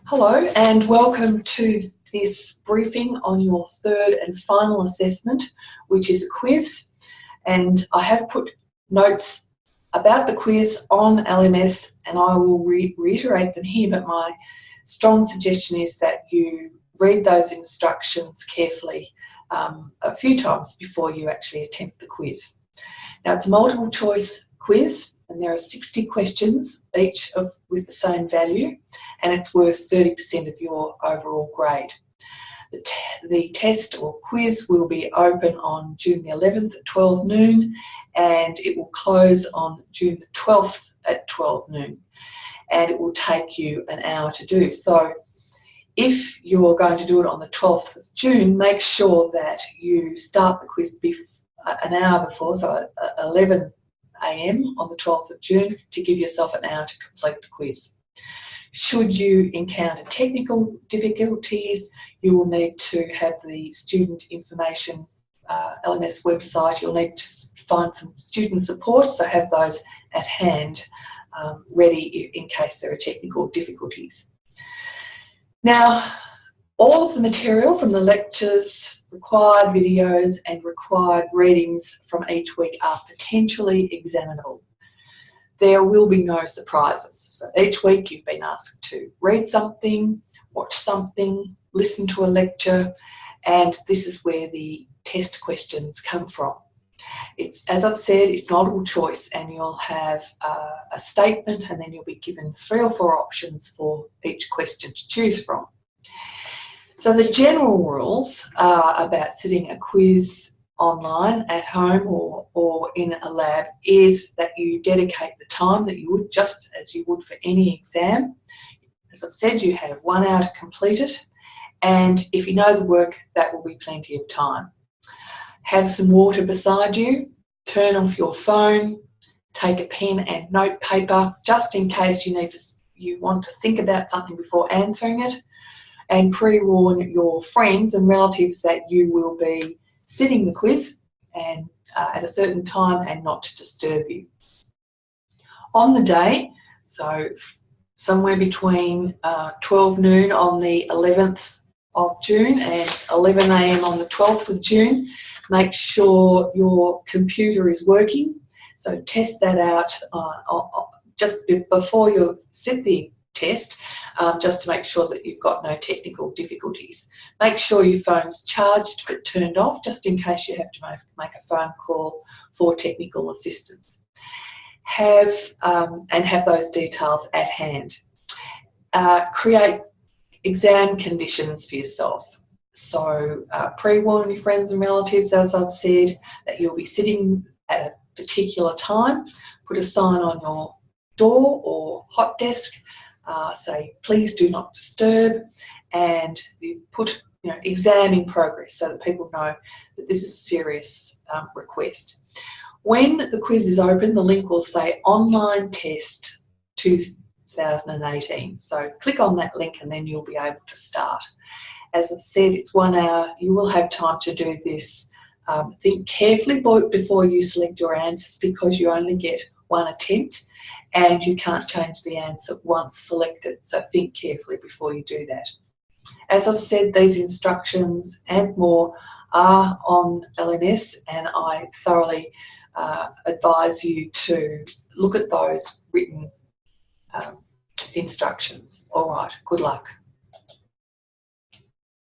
Hello and welcome to this briefing on your third and final assessment, which is a quiz. And I have put notes about the quiz on LMS and I will reiterate them here, but my strong suggestion is that you read those instructions carefully a few times before you actually attempt the quiz. Now, it's a multiple choice quiz and there are 60 questions, each with the same value, and it's worth 30% of your overall grade. The test or quiz will be open on June the 11th at 12 noon and it will close on June the 12th at 12 noon, and it will take you an hour to do. So if you're going to do it on the 12th of June, make sure that you start the quiz an hour before, so 11 AM on the 12th of June, to give yourself an hour to complete the quiz. Should you encounter technical difficulties, you will need to have the student information LMS website. You'll need to find some student support, so have those at hand ready in case there are technical difficulties. Now, all of the material from the lectures, required videos and required readings from each week are potentially examinable. There will be no surprises. So each week you've been asked to read something, watch something, listen to a lecture, and this is where the test questions come from. It's, as I've said, it's multiple choice and you'll have a statement and then you'll be given 3 or 4 options for each question to choose from. So the general rules about sitting a quiz online at home or in a lab is that you dedicate the time that you would, just as you would for any exam. As I've said, you have 1 hour to complete it, and if you know the work, that will be plenty of time. Have some water beside you, turn off your phone, take a pen and note paper just in case you want to think about something before answering it, and pre-warn your friends and relatives that you will be sitting the quiz and at a certain time and not to disturb you. On the day, so somewhere between 12 noon on the 11th of June and 11 AM on the 12th of June, make sure your computer is working. So test that out just before you sit the test, just to make sure that you've got no technical difficulties. Make sure your phone's charged but turned off, just in case you have to make a phone call for technical assistance. Have those details at hand. Create exam conditions for yourself. So pre-warn your friends and relatives, as I've said, that you'll be sitting at a particular time. Put a sign on your door or hot desk, say please do not disturb, and you put exam in progress so that people know that this is a serious request. When the quiz is open, the link will say online test 2018. So click on that link and then you'll be able to start. As I've said, it's 1 hour. You will have time to do this. Think carefully before you select your answers, because you only get 1 attempt and you can't change the answer once selected. So think carefully before you do that. As I've said, these instructions and more are on LMS, and I thoroughly advise you to look at those written instructions. All right, good luck.